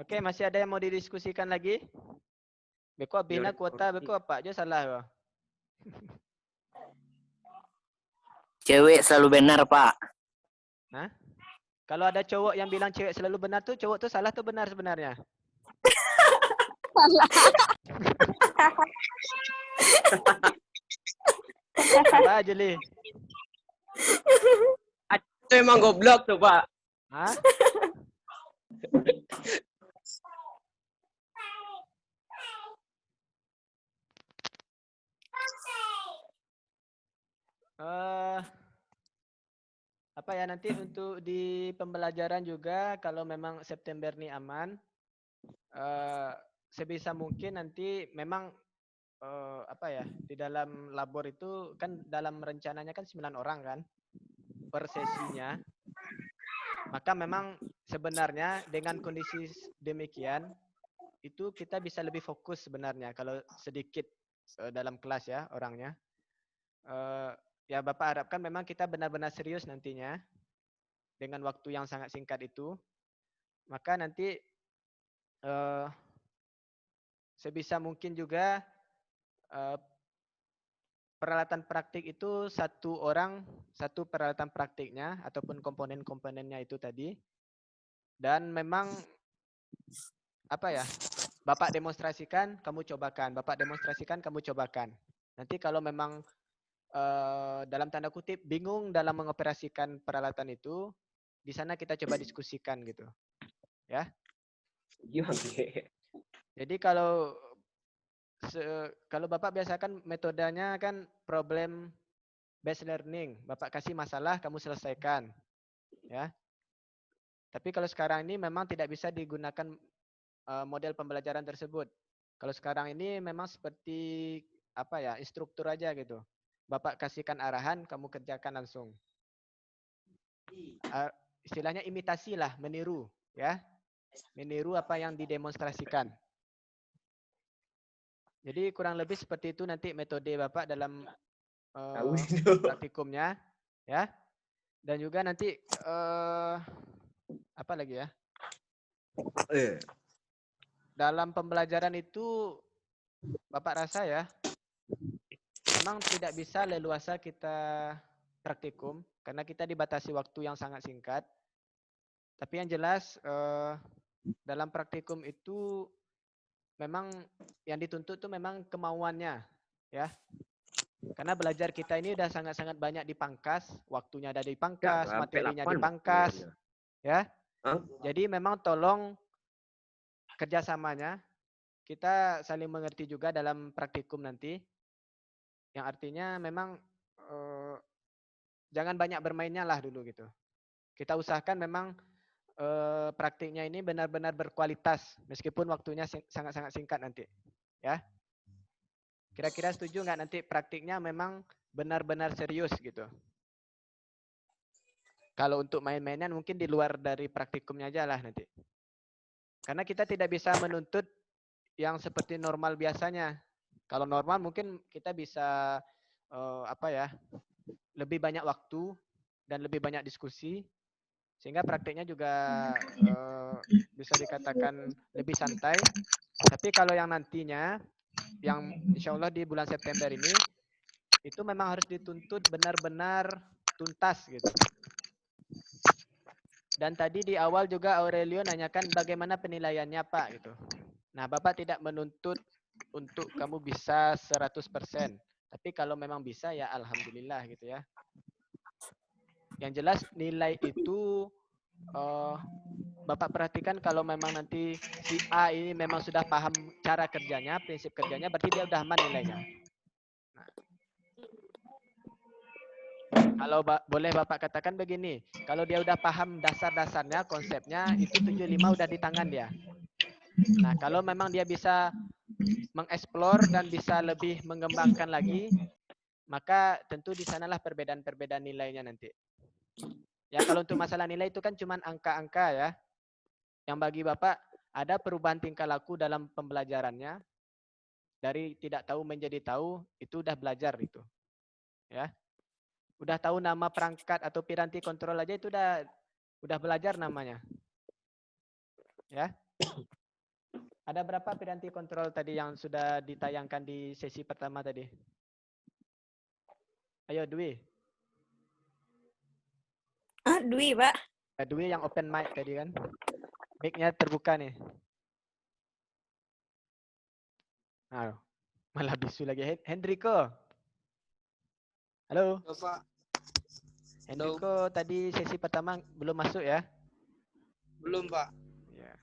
Oke, masih ada yang mau didiskusikan lagi? Beko bina kuota, beko apa aja salah kok. Cewek selalu benar, Pak. Hah? Kalau ada cowok yang bilang cewek selalu benar tuh, cowok tuh salah tuh benar sebenarnya. Salah. Salah aja, Li. Itu emang goblok tuh, Pak. Hah? Apa ya nanti untuk di pembelajaran juga kalau memang September ini aman, sebisa mungkin nanti memang apa ya di dalam labor itu kan dalam rencananya kan 9 orang kan per sesinya. Maka memang sebenarnya dengan kondisi demikian itu kita bisa lebih fokus sebenarnya kalau sedikit dalam kelas ya orangnya. Ya Bapak harapkan memang kita benar-benar serius nantinya dengan waktu yang sangat singkat itu. Maka nanti sebisa mungkin juga peralatan praktik itu satu orang satu peralatan praktiknya ataupun komponen-komponennya itu tadi. Dan memang apa ya? Bapak demonstrasikan, kamu cobakan. Bapak demonstrasikan, kamu cobakan. Nanti kalau memang dalam tanda kutip bingung dalam mengoperasikan peralatan itu, di sana kita coba diskusikan gitu. Ya. Jadi kalau Bapak biasakan metodenya kan problem based learning. Bapak kasih masalah, kamu selesaikan. Ya. Tapi kalau sekarang ini memang tidak bisa digunakan model pembelajaran tersebut. Kalau sekarang ini memang seperti apa ya, instruktur aja gitu. Bapak kasihkan arahan, kamu kerjakan langsung. Istilahnya imitasi lah, meniru, ya. Meniru apa yang didemonstrasikan. Jadi kurang lebih seperti itu nanti metode Bapak dalam praktikumnya, ya. Dan juga nanti apa lagi ya? Dalam pembelajaran itu Bapak rasa ya, memang tidak bisa leluasa kita praktikum karena kita dibatasi waktu yang sangat singkat. Tapi yang jelas dalam praktikum itu memang yang dituntut itu memang kemauannya, ya. Karena belajar kita ini udah sangat-sangat banyak dipangkas, waktunya ada dipangkas, materinya dipangkas, ya. Jadi memang tolong kerjasamanya kita saling mengerti juga dalam praktikum nanti. Yang artinya memang jangan banyak bermainnya lah dulu gitu. Kita usahakan memang praktiknya ini benar-benar berkualitas meskipun waktunya sangat-sangat singkat nanti. Ya. Kira-kira setuju nggak nanti praktiknya memang benar-benar serius gitu. Kalau untuk main-mainan mungkin di luar dari praktikumnya aja lah nanti. Karena kita tidak bisa menuntut yang seperti normal biasanya. Kalau normal mungkin kita bisa apa ya, lebih banyak waktu dan lebih banyak diskusi sehingga prakteknya juga bisa dikatakan lebih santai. Tapi kalau yang nantinya yang insya Allah di bulan September ini itu memang harus dituntut benar-benar tuntas gitu. Dan tadi di awal juga Aurelio nanyakan bagaimana penilaiannya Pak gitu. Nah Bapak tidak menuntut untuk kamu bisa 100%. Tapi kalau memang bisa ya Alhamdulillah gitu ya. Yang jelas nilai itu Bapak perhatikan kalau memang nanti si A ini memang sudah paham cara kerjanya, prinsip kerjanya, berarti dia udah aman nilainya. Nah. Kalau boleh Bapak katakan begini, kalau dia udah paham dasar-dasarnya, konsepnya, itu 75 udah di tangan dia. Nah, kalau memang dia bisa mengeksplor dan bisa lebih mengembangkan lagi, maka tentu di sanalah perbedaan-perbedaan nilainya nanti. Ya, kalau untuk masalah nilai itu kan cuma angka-angka ya. Yang bagi Bapak ada perubahan tingkah laku dalam pembelajarannya. Dari tidak tahu menjadi tahu, itu udah belajar itu. Ya. Udah tahu nama perangkat atau piranti kontrol aja itu udah belajar namanya. Ya. Ada berapa piranti kontrol tadi yang sudah ditayangkan di sesi pertama tadi? Ayo Dwi. Dwi, Pak. Dwi yang open mic tadi kan? Mic-nya terbuka nih. Nah, malah bisu lagi. Hendriko. Halo. Pak. Hendriko tadi sesi pertama belum masuk ya? Belum, Pak. Ya.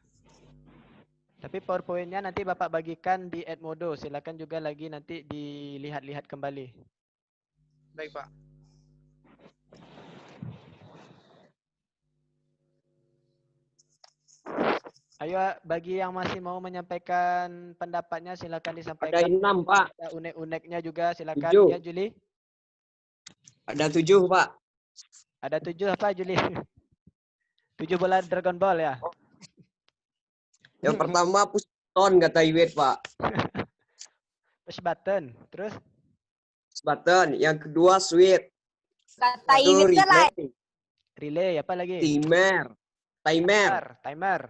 Tapi PowerPoint-nya nanti Bapak bagikan di Edmodo. Silakan juga lagi nanti dilihat-lihat kembali. Baik, Pak. Ayo bagi yang masih mau menyampaikan pendapatnya silakan disampaikan. Ada 6, Pak. Ada unek-uneknya juga silakan. 7. Ya Juli. Ada 7, Pak. Ada 7 apa Juli? 7 bola Dragon Ball ya? Yang pertama push button kata Iwet, Pak. Push button. Terus? Push button. Yang kedua switch. Kata Satu ini lah. relay. Relay apa lagi? Timer. Timer. Timer.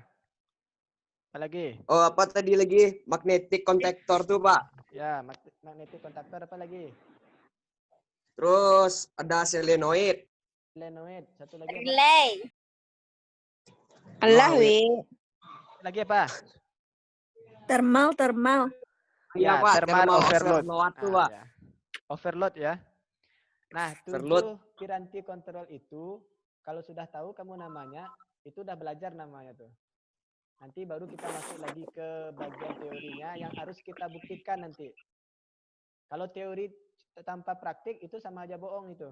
Apa lagi? Oh, apa tadi lagi? Magnetic contactor tuh, Pak. Ya, magnetic contactor apa lagi? Terus ada solenoid. Solenoid. Satu lagi apa? Relay. Allah, Wi. Lagi apa? Thermal. Iya, Ya, Pak. thermal overload. tuh, Ah, Pak. ya. Overload ya. Nah, Overload. 7 piranti kontrol itu kalau sudah tahu kamu namanya, itu udah belajar namanya tuh. Nanti baru kita masuk lagi ke bagian teorinya yang harus kita buktikan nanti. Kalau teori tanpa praktik itu sama aja bohong itu.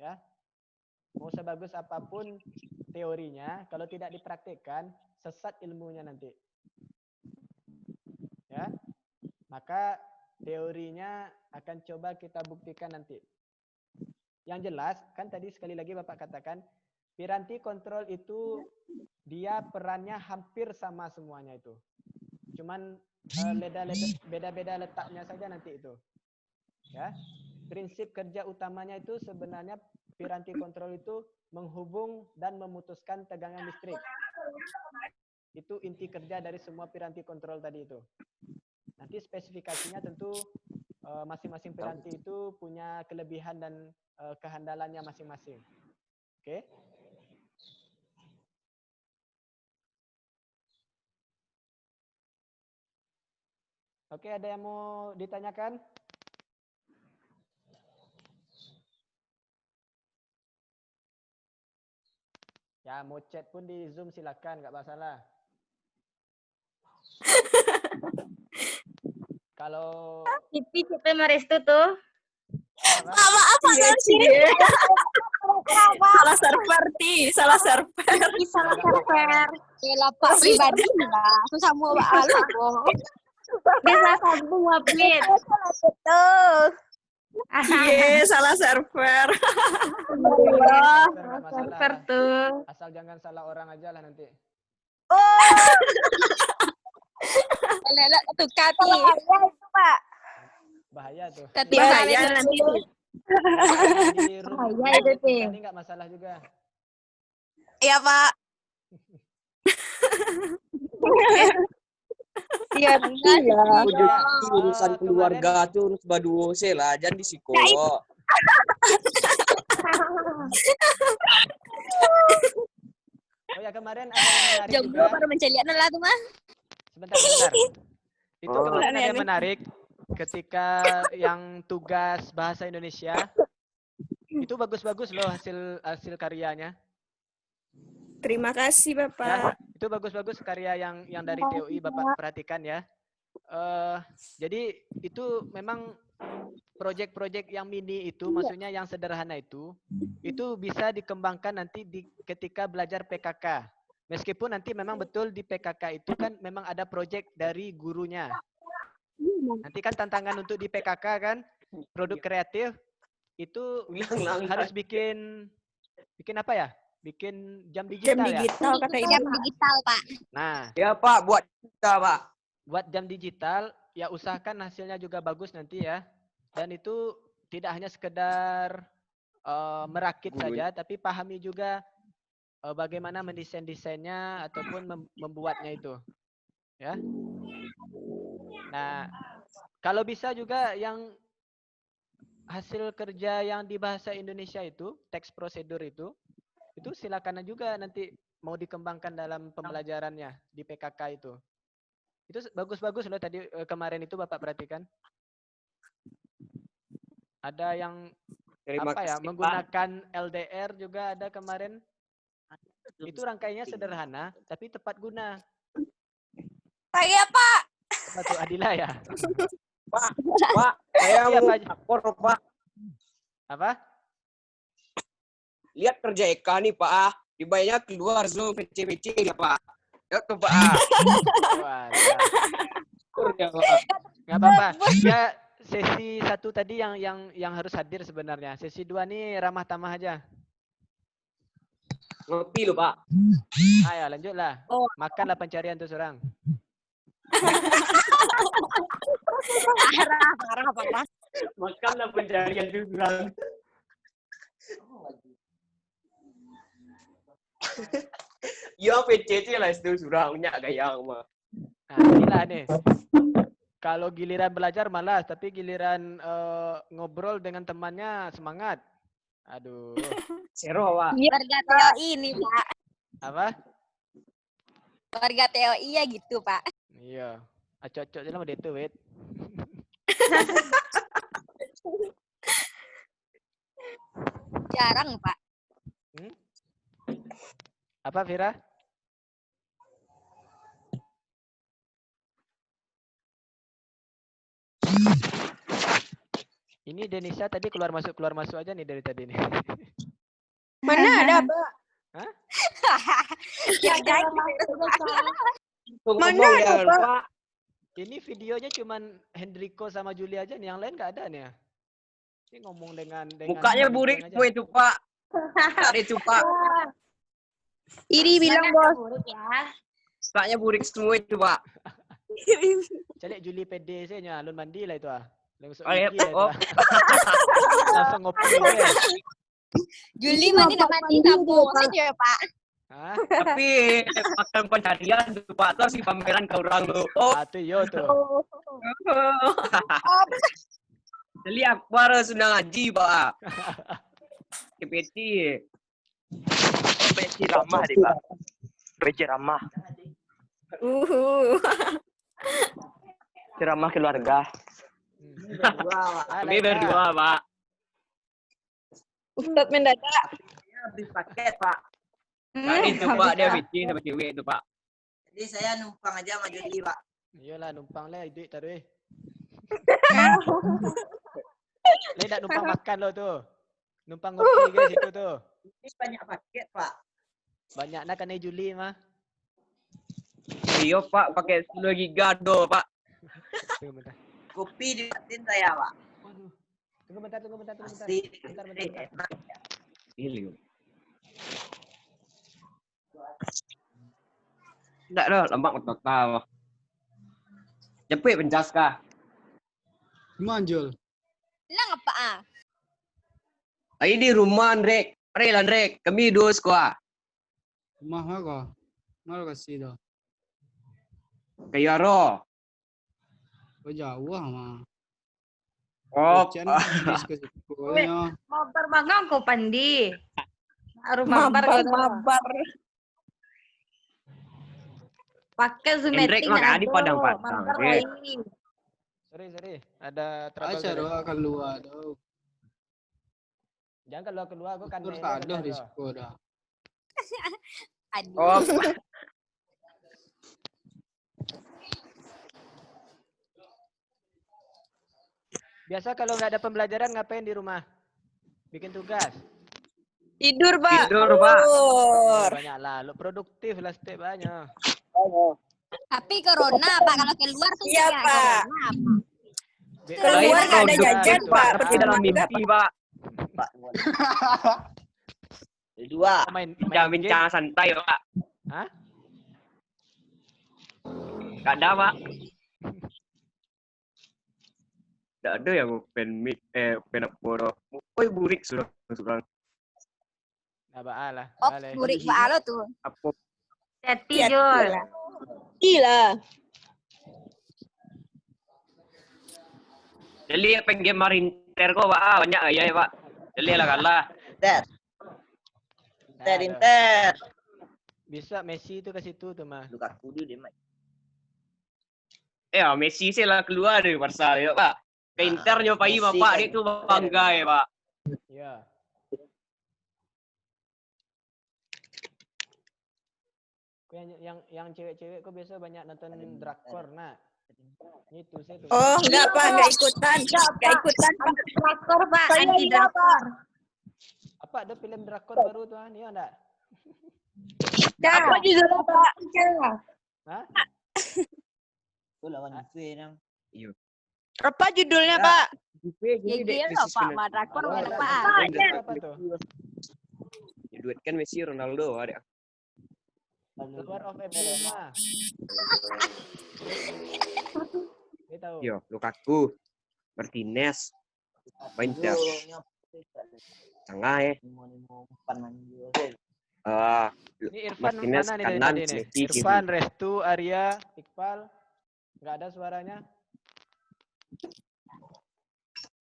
Ya. Mau sebagus apapun teorinya, kalau tidak dipraktikkan, sesat ilmunya nanti. Ya. Maka teorinya akan coba kita buktikan nanti. Yang jelas, kan tadi sekali lagi Bapak katakan, piranti kontrol itu dia perannya hampir sama semuanya itu. Cuman beda-beda letaknya saja nanti itu. Ya. Prinsip kerja utamanya itu sebenarnya piranti kontrol itu menghubung dan memutuskan tegangan listrik. Itu inti kerja dari semua piranti kontrol tadi itu. Nanti spesifikasinya tentu masing-masing piranti itu punya kelebihan dan kehandalannya masing-masing. Oke? Oke, ada yang mau ditanyakan? Ya, mau chat pun di Zoom silakan, nggak masalah. Kalau Cipi Marestu tuh. apa? Salah server, salah server. Salah server. Lapak pribadi lah. Susah mau alu kok. Dia salah sambung update. Betul. Salah server. Salah Server tuh. Asal jangan salah orang aja lah nanti. Lelak tuh Kati. Bahaya itu, Pak. Bahaya tuh. Bahaya nanti. Di room Bahaya itu, Teh. ini nggak masalah juga. Iya, Pak. Iya, Urusan keluarga tuh urus baduo lah, jangan di psikolog. Oh ya, kemarin ada yang menarik Jomblo juga. baru menceliaknya lah tuh, Mas. Sebentar. Itu kemarin ada yang menarik ketika yang tugas bahasa Indonesia. Itu bagus-bagus loh hasil karyanya. Terima kasih, Bapak. Ya, itu bagus-bagus karya yang dari TUI Bapak perhatikan ya. Jadi itu memang proyek-proyek yang mini itu, maksudnya yang sederhana itu bisa dikembangkan nanti ketika belajar PKK. Meskipun nanti memang betul di PKK itu kan memang ada proyek dari gurunya. Nanti kan tantangan untuk di PKK kan produk kreatif itu harus bikin apa ya? Bikin jam digital ya. Kata jam digital, Pak. Nah, Ya, Pak, buat kita, Pak. buat jam digital ya usahakan hasilnya juga bagus nanti ya. Dan itu tidak hanya sekedar merakit saja, tapi pahami juga bagaimana mendesain-desainnya ataupun membuatnya itu. Ya. Nah, kalau bisa juga yang hasil kerja yang di bahasa Indonesia itu, teks prosedur itu silakan juga nanti mau dikembangkan dalam pembelajarannya di PKK itu. Itu bagus-bagus loh tadi kemarin itu Bapak perhatikan. Ada yang Terima apa ya, kasih, Pak. menggunakan LDR juga ada kemarin. Itu rangkaiannya sederhana tapi tepat guna. Saya Pak. Apa tuh Adila ya? Pak, saya Iya, mau Pak. lapor, Pak. Apa? Lihat kerja Eka nih, Pak. Ah. Dibayarnya keluar Zoom PC ya, Pak. Ya tuh, Pak. Ah. Walah. Kerja, Pak. Nggak apa-apa. Ya sesi 1 tadi yang harus hadir sebenarnya. Sesi 2 nih ramah tamah aja. Ngopi loh, Pak. Ayo lanjutlah. Oh. Makanlah pencarian tuh seorang. Parah Pak. Makanlah pencarian itu kurang. Ya PCC lah itu surangnya gaya mah. Nah, inilah nih. Kalau giliran belajar malas, tapi giliran ngobrol dengan temannya semangat. Aduh. Sero, Pak. Warga TOI ini Pak. Apa? Warga TOI ya gitu Pak. Iya. Acok-acok je lah dia tuh, wait. Jarang Pak. Apa Vira? Ini Denisa tadi keluar masuk aja nih dari tadi nih. Mana ada Pak? Hah? Ya, Mana ada, Pak? Ini videonya cuman Hendriko sama Juli aja nih, yang lain nggak ada nih ya. Ini ngomong dengan Mukanya burik semua itu, Pak. Ada itu, Pak. Iri bilang bos. Mukanya burik semua itu, Pak. Calik Juli pede sih nya, alun mandi lah itu ah. Langsung Oh, iya, gigi lah itu oh. ah. Langsung ngopi ya. Juli mandi tabu saja Pak. Hah? Tapi makan pencarian tuh, Pak. Terus si pameran ke orang tuh. Oh. Ah, tuh yo tuh. Jadi Akbar sudah ngaji, Pak. KPT. PC ramah deh, Pak. PC ramah. Ramah keluarga. Kami berdua, Pak. Ustadz mendadak. Habis paket, Pak. Tadi itu, Pak. Dia PC sama cewek itu, Pak. Jadi saya numpang aja sama Jody, Pak. Iyalah numpang lah duit taruh. Lain tak numpang makan lo tuh. Numpang ngopi guys itu tuh. Ini banyak paket, Pak. Banyak nak kena Juli mah. Iya, Pak. Pakai 10 giga do, Pak. Tunggu bentar. Kopi dibuatin saya, Pak. Waduh. Tunggu bentar. Asli. Bentar. Enak. Ini. Tidak dah, lambak total. Cepet pencas kah? Manjul. Lang apa ah? Lagi di rumah, Andrek. Mari, Andrek. Kami dua sekolah. Rumah ka? Mana kasih dah? Kayak Aro. Kau jauh mah. Oh, Cen diskusi sekolahnya. Mabar bangang ko pandi. Aru mabar. Pakai Zoom Hendrik meeting mah di Padang-Padang, mabar Hendrik. lagi. Sorry. Ada trouble. Aja doa keluar dah. Jangan keluar aku kan. Terus ada di sekolah. Aduh. oh. Biasa kalau nggak ada pembelajaran ngapain di rumah? Bikin tugas. Tidur Pak. Tidur, Pak. Banyak lah. Lo produktif lah step banyak. Tapi corona Pak kalau keluar tuh Iya, nggak Pak. corona, Keluar Keluar Lain nggak ada produktif, jajan, Pak. Tapi dalam mimpi, Pak. Dua. Main Bincang-bincang santai, Pak. Hah? Gak ada, Pak. Gak ada yang pen apa. Oh, burik sudah. Ba'a lah. Oh, Boleh. murid Ba'a lo tuh. Apa? Seti Jul. Gila. Jadi pengen marinter kok Pak, banyak ya Pak. Jadi lah kalah. Inter. Nah, Inter, tuh. Inter. Bisa Messi itu ke situ tuh mah. Lukaku dulu deh, Mak. Messi sih lah keluar dari Barca ya Pak. Ke Inter nyobai Messi Bapak kan. dia tuh bangga ya Pak. Ya. Kok yang cewek-cewek kok biasa banyak nonton drakor, nak. Itu sih tuh. Oh, enggak Pak, enggak ikutan. Enggak ikutan. Drakor, Pak. Saya Anti iya, drakor. Apa ada film drakor baru tuh? Iya enggak? Apa judulnya Pak? Hah? Itu lawan Juve nang. Apa judulnya Ya. Pak? Ya gila Pak, mah drakor mana Pak? Apa tuh? Duetkan Messi Ronaldo ada. War of Epic mah. Dia tahu. Yo, Lukaku, Martinez, Winter, tengah ya. Ini Irfan Martinez mana nih dari kanan, tadi nih? Messi kiri. Irfan, Restu, Arya, Iqbal. Enggak ada suaranya.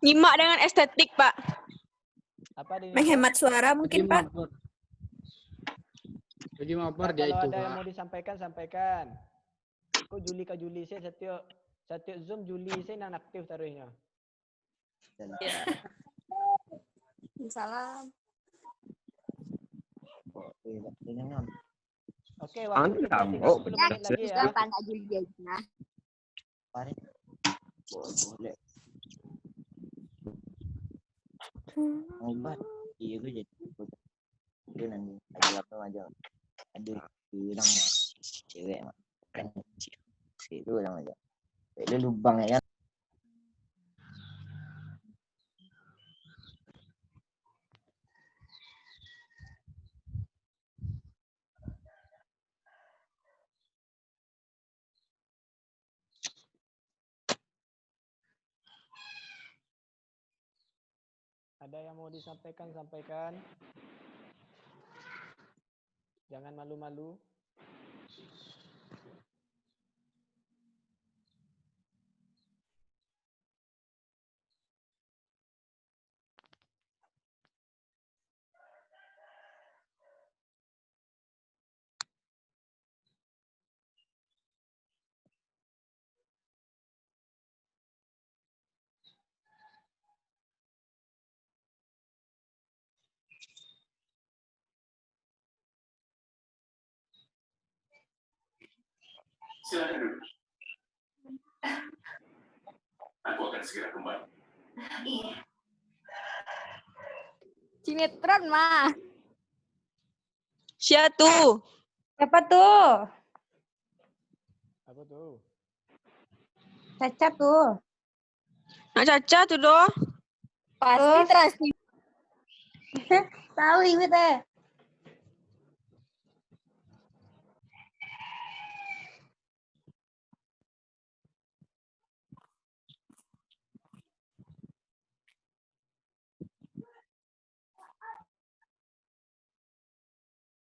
Nyimak dengan estetik Pak. Apa di Menghemat suara mungkin Pak. Bagi mabar Nah, dia kalau itu, ada yang Pak. mau disampaikan, sampaikan. Kok Juli ke Juli sih setiap Zoom Juli sih yang aktif taruhnya. Salam. Oke, waktu kita tinggal 10 menit lagi ya. Pak Kak Julia. Boleh. Hebat. Iya gue jadi. Itu nanti ada apa aja. Ada bilang cewek mak. Kan itu bilang aja. Itu lubang ya kan. Ada yang mau disampaikan, sampaikan. Jangan malu-malu. Silakan duduk. Aku akan segera kembali. Sinetron mah. Siapa tuh? Siapa tuh? Apa tuh? Caca tuh. Nak Caca tuh doh. Pasti terasi. Tahu ibu teh.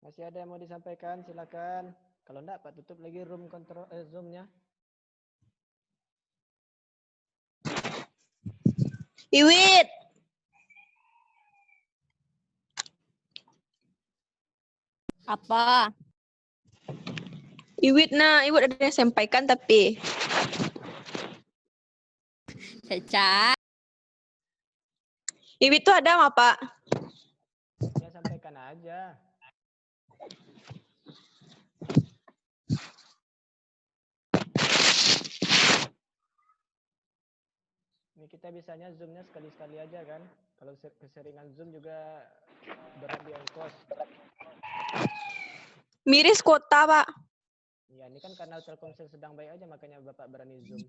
Masih ada yang mau disampaikan, silakan. Kalau enggak, Pak tutup lagi room kontrol Zoom-nya. Iwit. Apa? Iwit ada yang sampaikan tapi. Caca. Iwit tuh ada apa Pak? Ya sampaikan aja. Ini kita bisanya Zoom-nya sekali-sekali aja kan. Kalau keseringan Zoom juga berat di ongkos. Miris kuota Pak. Ya, ini kan karena Telkomsel sedang baik aja makanya Bapak berani Zoom.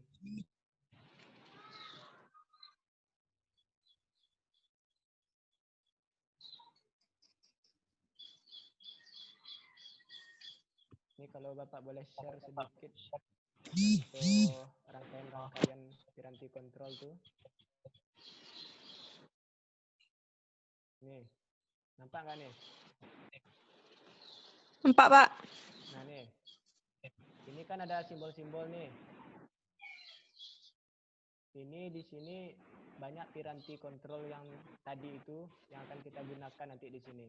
Ini kalau Bapak boleh share sedikit untuk rangkaian-rangkaian piranti kontrol tuh. Nih, nampak nggak nih? Nampak, Pak? Nah nih, ini kan ada simbol-simbol nih. Ini di sini banyak piranti kontrol yang tadi itu yang akan kita gunakan nanti di sini.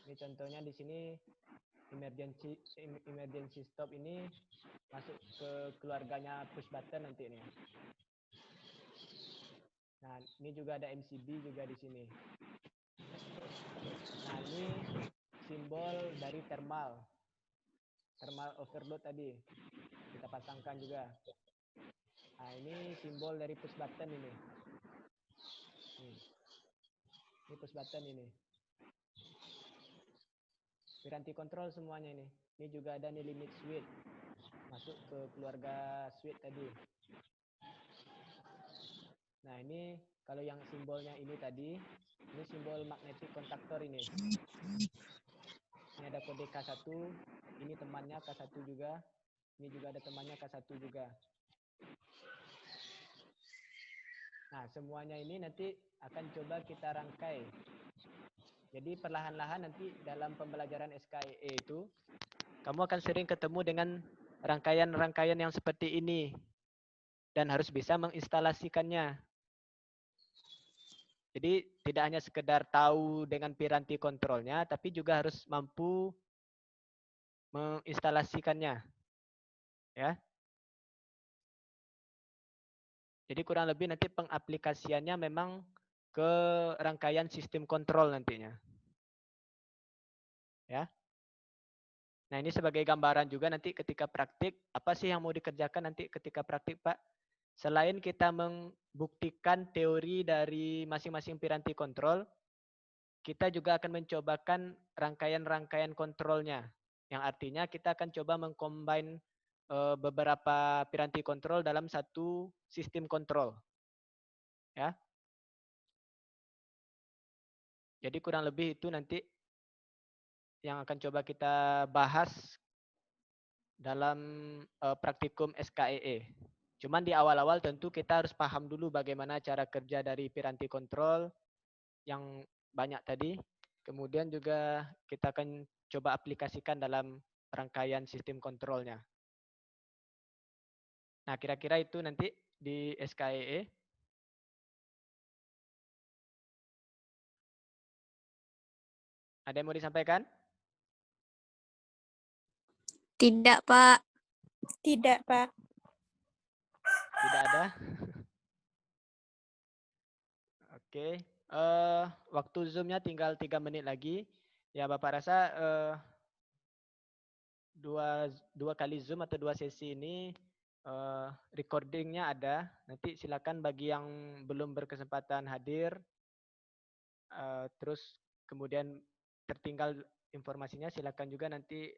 Ini contohnya di sini emergency stop ini masuk ke keluarganya push button nanti nih. Nah, ini juga ada MCB juga di sini. Nah, ini simbol dari thermal overload tadi. Kita pasangkan juga. Nah, ini simbol dari push button ini. Ini push button ini. Piranti kontrol semuanya ini. Ini juga ada nih limit switch. Masuk ke keluarga switch tadi. Nah, ini kalau yang simbolnya ini tadi, ini simbol magnetic contactor ini. Ini ada kode K1, ini temannya K1 juga. Ini juga ada temannya K1 juga. Nah, semuanya ini nanti akan coba kita rangkai. Jadi perlahan-lahan nanti dalam pembelajaran SKEE itu, kamu akan sering ketemu dengan rangkaian-rangkaian yang seperti ini. Dan harus bisa menginstalasikannya. Jadi tidak hanya sekedar tahu dengan piranti kontrolnya, tapi juga harus mampu menginstalasikannya. Ya. Jadi kurang lebih nanti pengaplikasiannya memang ke rangkaian sistem kontrol nantinya. Ya. Nah, ini sebagai gambaran juga nanti ketika praktik, apa sih yang mau dikerjakan nanti ketika praktik, Pak? Selain kita membuktikan teori dari masing-masing piranti kontrol, kita juga akan mencobakan rangkaian-rangkaian kontrolnya. Yang artinya kita akan coba mengcombine beberapa piranti kontrol dalam satu sistem kontrol. Ya. Jadi kurang lebih itu nanti yang akan coba kita bahas dalam praktikum SKEE. Cuman di awal-awal tentu kita harus paham dulu bagaimana cara kerja dari piranti kontrol yang banyak tadi. Kemudian juga kita akan coba aplikasikan dalam rangkaian sistem kontrolnya. Nah, kira-kira itu nanti di SKEE. Ada yang mau disampaikan? Tidak, Pak. Tidak, Pak. Tidak ada. Oke. Waktu Zoom-nya tinggal 3 menit lagi. Ya, Bapak rasa dua kali Zoom atau 2 sesi ini recordingnya ada. Nanti silakan bagi yang belum berkesempatan hadir, terus kemudian tertinggal informasinya, silakan juga nanti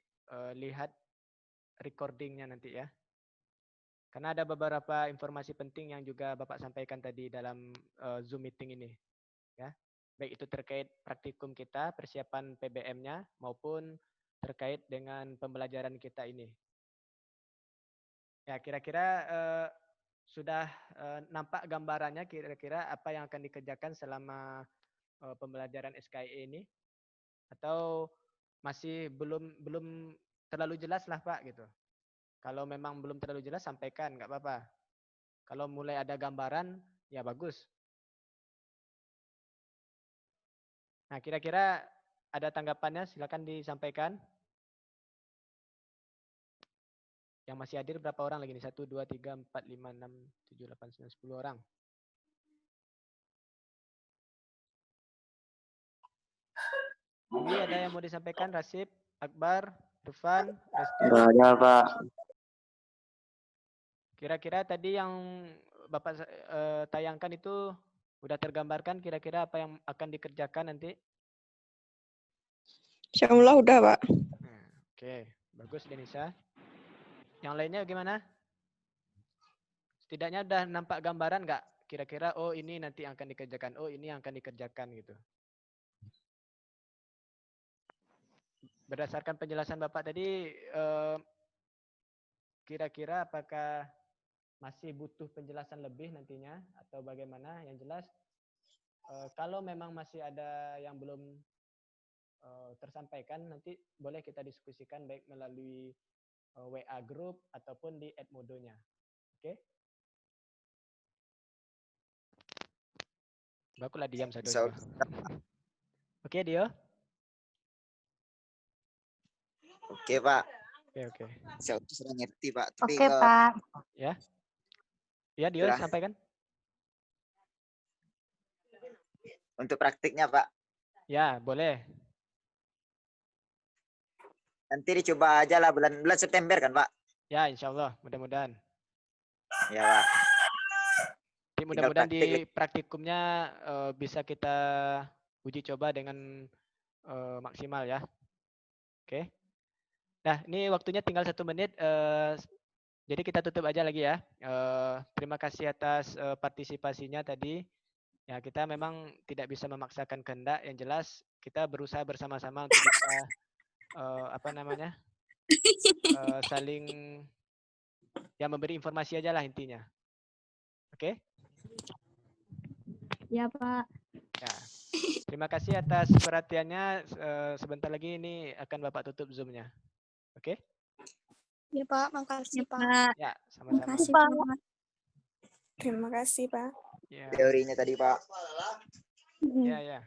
lihat recordingnya nanti ya. Karena ada beberapa informasi penting yang juga Bapak sampaikan tadi dalam Zoom meeting ini. Ya. Baik itu terkait praktikum kita, persiapan PBM-nya, maupun terkait dengan pembelajaran kita ini. Ya, kira-kira sudah nampak gambarannya kira-kira apa yang akan dikerjakan selama pembelajaran SKE ini? Atau masih belum terlalu jelas lah Pak gitu? Kalau memang belum terlalu jelas sampaikan, nggak apa-apa. Kalau mulai ada gambaran, ya bagus. Nah, kira-kira ada tanggapannya, silakan disampaikan. Yang masih hadir berapa orang lagi nih? 1, 2, 3, 4, 5, 6, 7, 8, 9, 10 orang. Jadi ada yang mau disampaikan? Rasib, Akbar, Irfan, Restu? Nggak ada, Pak. Kira-kira tadi yang Bapak tayangkan itu udah tergambarkan kira-kira apa yang akan dikerjakan nanti? Insyaallah udah, Pak. Oke, bagus Denisa. Yang lainnya gimana? Setidaknya udah nampak gambaran nggak? Kira-kira oh ini nanti yang akan dikerjakan, oh ini yang akan dikerjakan gitu. Berdasarkan penjelasan Bapak tadi, kira-kira apakah masih butuh penjelasan lebih nantinya atau bagaimana? Yang jelas, kalau memang masih ada yang belum tersampaikan, nanti boleh kita diskusikan baik melalui WA group ataupun di Edmodo-nya. Oke? Bakulah diam Sado juga. Oke, Dio? Oke, Pak. Oke. Saya sudah ngerti, Pak. Tapi Oke, Pak. Ya. Ya, Dio Sudah. sampaikan. Untuk praktiknya, Pak. Ya, boleh. Nanti dicoba aja lah bulan September kan, Pak? Ya, insya Allah. Mudah-mudahan. Ya, Pak. Jadi mudah-mudahan di praktikumnya bisa kita uji coba dengan maksimal ya. Oke. Nah, ini waktunya tinggal 1 menit. Jadi kita tutup aja lagi ya. Terima kasih atas partisipasinya tadi. Ya, kita memang tidak bisa memaksakan kehendak. Yang jelas kita berusaha bersama-sama untuk bisa saling ya memberi informasi aja lah intinya. Oke? Ya, Pak. Ya. Terima kasih atas perhatiannya. Sebentar lagi ini akan Bapak tutup Zoom-nya. Oke? Ya, Pak. Makasih, Pak. Ya, sama-sama. Makasih, Pak. Terima kasih, Pak. Ya. Teorinya tadi, Pak. Ya, ya.